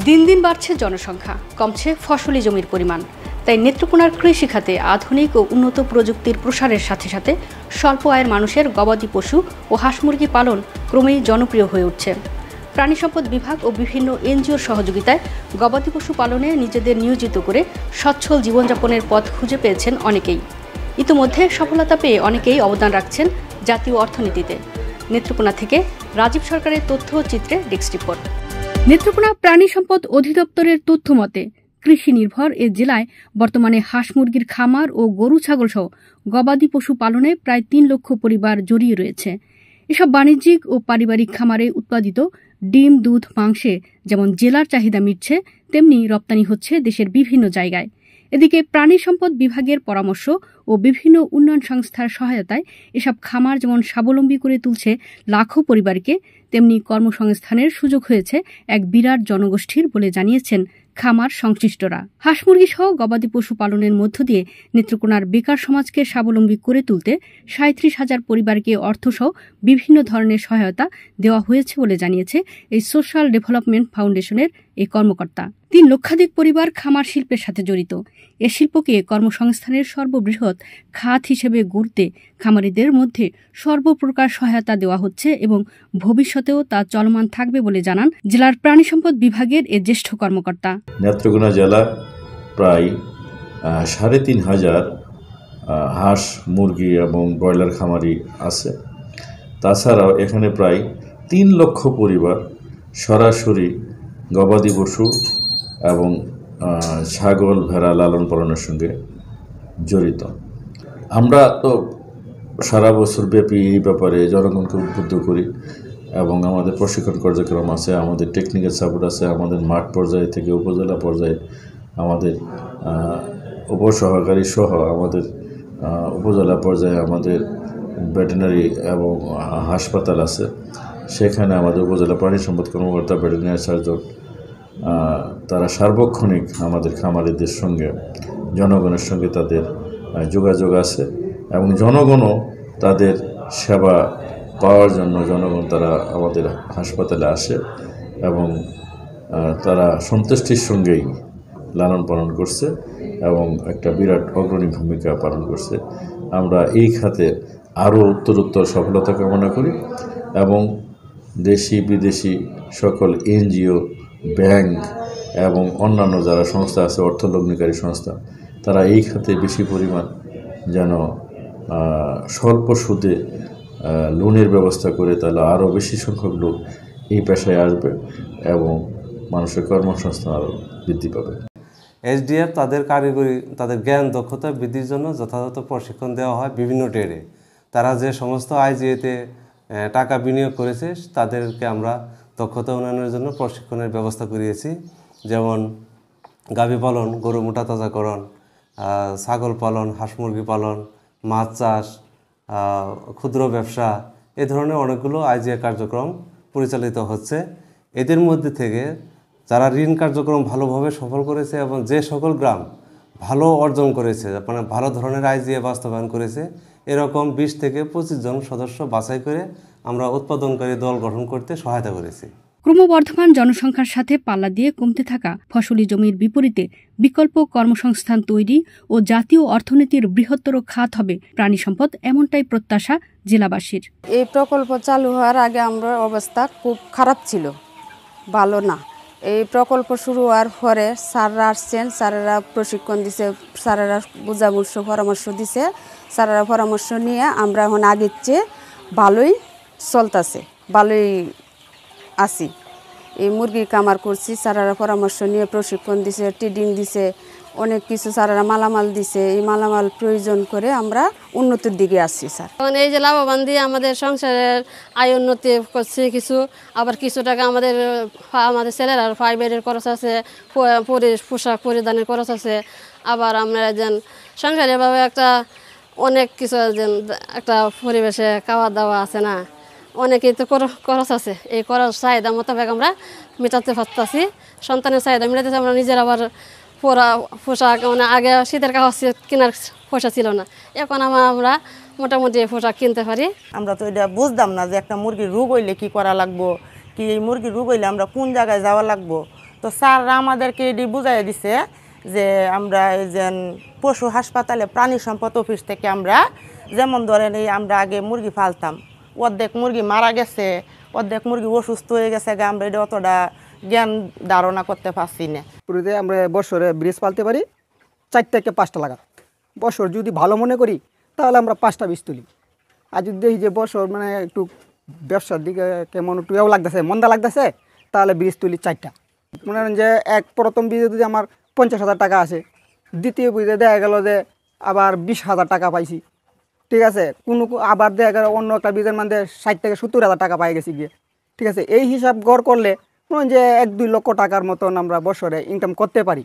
দিন দিন বাড়ছে জনসংখ্যা, কমছে ফসলি জমির পরিমাণ। তাই নেত্রকোনার কৃষি খাতে আধুনিক ও উন্নত প্রযুক্তির প্রসারের সাথে সাথে স্বল্প আয়ের মানুষের গবাদি পশু ও হাঁস মুরগি পালন ক্রমেই জনপ্রিয় হয়ে উঠছে। প্রাণী সম্পদ বিভাগ ও বিভিন্ন এনজিওর সহযোগিতায় গবাদি পশু পালনে নিজেদের নিয়োজিত করে সচ্ছল জীবনযাপনের পথ খুঁজে পেয়েছেন অনেকেই। ইতিমধ্যে সফলতা পেয়ে অনেকেই অবদান রাখছেন জাতীয় অর্থনীতিতে। নেত্রকোনা থেকে রাজীব সরকারের তথ্য চিত্রে ডেস্ক রিপোর্ট। নেত্রকোনা প্রাণী সম্পদ অধিদপ্তরের তথ্য মতে কৃষি নির্ভর এ জেলায় বর্তমানে হাঁস মুরগির খামার ও গরু ছাগল সহ গবাদি পশু পালনে প্রায় ৩ লক্ষ পরিবার জড়িয়ে রয়েছে। এসব বাণিজ্যিক ও পারিবারিক খামারে উৎপাদিত ডিম, দুধ, মাংসে যেমন জেলার চাহিদা মিটছে, তেমনি রপ্তানি হচ্ছে দেশের বিভিন্ন জায়গায়। এদিকে প্রাণী সম্পদ বিভাগের পরামর্শ ও বিভিন্ন উন্নয়ন সংস্থার সহায়তায় এসব খামার যেমন স্বাবলম্বী করে তুলছে লাখো পরিবারকে, তেমনি কর্মসংস্থানের সুযোগ হয়েছে এক বিরাট জনগোষ্ঠীর বলে জানিয়েছেন খামার সংশ্লিষ্টরা। হাঁস মুরগি সহ গবাদি পশু পালনের মধ্য দিয়ে নেত্রকোনার বেকার সমাজকে স্বাবলম্বী করে তুলতে ৩৭,০০০ পরিবারকে অর্থসহ বিভিন্ন ধরনের সহায়তা দেওয়া হয়েছে বলে জানিয়েছে এই সোশ্যাল ডেভেলপমেন্ট ফাউন্ডেশনের এই কর্মকর্তা। ৩ লক্ষাধিক পরিবার খামার শিল্পের সাথে জড়িত। এ শিল্পকে কর্মসংস্থানের সর্ববৃহৎ খাত হিসেবে গড়তে খামারিদের মধ্যে সর্বপ্রকার সহায়তা দেওয়া হচ্ছে এবং ভবিষ্যতেও তা চলমান থাকবে বলে জানান জেলার প্রাণী সম্পদ বিভাগের এ জ্যেষ্ঠ কর্মকর্তা। নেত্রকোনা জেলা প্রায় ৩,৫০০ হাঁস, মুরগি এবং ব্রয়লার খামারি আছে। তাছাড়াও এখানে প্রায় ৩ লক্ষ পরিবার সরাসরি গবাদি পশু এবং ছাগল, ভেড়া লালন পালনের সঙ্গে জড়িত। আমরা তো সারা বছর ব্যাপী এই ব্যাপারে জনগণকে উদ্বুদ্ধ করি এবং আমাদের প্রশিক্ষণ কার্যক্রম আছে, আমাদের টেকনিক্যাল সাপোর্ট আছে, আমাদের মাঠ পর্যায়ে থেকে উপজেলা পর্যায়ে আমাদের উপসহকারী সহ আমাদের উপজেলা পর্যায়ে আমাদের ভেটেরিনারি এবং হাসপাতাল আছে। সেখানে আমাদের উপজেলা প্রাণী সম্পদ কর্মকর্তা, ভেটেরিনারি সার্জন তারা সার্বক্ষণিক আমাদের খামারিদের সঙ্গে, জনগণের সঙ্গে তাদের যোগাযোগ আছে এবং জনগণও তাদের সেবা পাওয়ার জন্য জনগণ তারা আমাদের হাসপাতালে আসে এবং তারা সন্তুষ্টির সঙ্গেই লালন পালন করছে এবং একটা বিরাট অগ্রণী ভূমিকা পালন করছে। আমরা এই খাতে আরও উত্তরোত্তর সফলতা কামনা করি এবং দেশি বিদেশি সকল এনজিও, ব্যাংক এবং অন্যান্য যারা সংস্থা আছে, অর্থ লগ্নিকারী সংস্থা, তারা এই খাতে বেশি পরিমাণ যেন স্বল্প সুদে লোনের ব্যবস্থা করে, তাহলে আরও বেশি সংখ্যক লোক এই পেশায় আসবে এবং মানুষের কর্মসংস্থান আরও বৃদ্ধি পাবে। এসডিএফ তাদের কারিগরি, তাদের জ্ঞান দক্ষতা বৃদ্ধির জন্য যথাযথ প্রশিক্ষণ দেওয়া হয় বিভিন্ন ট্রেডে। তারা যে সমস্ত আইজিএতে টাকা বিনিয়োগ করেছে তাদেরকে আমরা দক্ষতা উন্নয়নের জন্য প্রশিক্ষণের ব্যবস্থা করিয়েছি। যেমন গাভী পালন, গরু মোটা তাজাকরণ, ছাগল পালন, হাঁস মুরগি পালন, মাছ চাষ, ক্ষুদ্র ব্যবসা, এ ধরনের অনেকগুলো আইজিএ কার্যক্রম পরিচালিত হচ্ছে। এদের মধ্যে থেকে যারা ঋণ কার্যক্রম ভালোভাবে সফল করেছে এবং যে সকল গ্রাম ভালো অর্জন করেছে, মানে ভালো ধরনের আইজিএ বাস্তবায়ন করেছে, এরকম 20 থেকে 25 জন সদস্য বাছাই করে আমরা উৎপাদনকারী দল গঠন করতে সহায়তা করেছি। ক্রমবর্ধমান জনসংখ্যার সাথে পাল্লা দিয়ে কমতে থাকা ফসলি জমির বিপরীতে বিকল্প কর্মসংস্থান তৈরি ও জাতীয় অর্থনীতির বৃহত্তর খাত হবে প্রাণী সম্পদ, এমনটাই প্রত্যাশা জেলাবাসীর। এই প্রকল্প চালু হওয়ার আগে আমরা অবস্থা খুব খারাপ ছিল, ভালো না। এই প্রকল্প শুরু হওয়ার পরে স্যাররা আসছেন, স্যারেরা প্রশিক্ষণ দিছে, স্যারেরা বুঝাবুঝ পরামর্শ দিছে, স্যারেরা পরামর্শ নিয়ে আমরা এখন আগের চেয়ে ভালোই চলতেছে, ভালোই আছি। এই মুরগির কামার করছি, স্যারেরা পরামর্শ নিয়ে প্রশিক্ষণ দিছে, ট্রেডিং দিছে, অনেক কিছু স্যারেরা মালামাল দিছে। এই মালামাল প্রয়োজন করে আমরা উন্নতির দিকে আসছি স্যার। এই যে লাভবান দিয়ে আমাদের সংসারের আয় উন্নতি করছে কিছু, আবার কিছু টাকা আমাদের ছেলেরা ফাইবারের খরচ আছে, পোশাক পরিধানের খরচ আছে। আবার আমরা যেন সংসারে এভাবে একটা অনেক কিছু যেন একটা পরিবেশে খাওয়া দাওয়া আছে না, অনেকেই তো খরচ আছে। এই খরচ চাহিদা মোতাবেক আমরা মেটাতে পারতেছি, সন্তানের চাহিদা মেটাতেছি। আমরা নিজের আবার পোশাক, মানে আগে শীতের কাপড় কেনার পয়সা ছিল না, এখন আমরা মোটামুটি পোশাক কিনতে পারি। আমরা তো এটা বুঝতাম না যে একটা মুরগির রোগ হইলে কী করা লাগবো, কি এই মুরগির রোগ হইলে আমরা কোন জায়গায় যাওয়া লাগবো, তো স্যাররা আমাদেরকে এটি বুঝাই দিছে যে আমরা এই যে পশু হাসপাতালে প্রাণী সম্পদ অফিস থেকে আমরা যেমন ধরেন এই আমরা আগে মুরগি পালতাম, অর্ধেক মুরগি মারা গেছে, অর্ধেক মুরগি অসুস্থ হয়ে গেছে, আমরা এটা অতটা জ্ঞান ধারণা করতে পারছি না। পুরীতে আমরা বছরে ব্রিজ পালতে পারি 4 থেকে 5টা লাগা। বছর যদি ভালো মনে করি তাহলে আমরা 5টা বীজ তুলি। আর যদি দেখি যে বছর মানে একটু ব্যবসার দিকে কেমন একটু লাগতেছে, মন্দা লাগতেছে, তাহলে ব্রিজ তুলি 4টা। মনে করেন যে প্রথম বীজে যদি আমার 50,000 টাকা আসে, দ্বিতীয় বীজে দেখা গেল যে আবার 20,000 টাকা পাইছি, ঠিক আছে। আবার দেখা গেল অন্য একটা বীজের মধ্যে 60 থেকে 70,000 টাকা পাই গেছি গিয়ে, ঠিক আছে। এই হিসাব গড় করলে মনে হয় যে 1-2 লক্ষ টাকার মতন আমরা বছরে ইনকাম করতে পারি।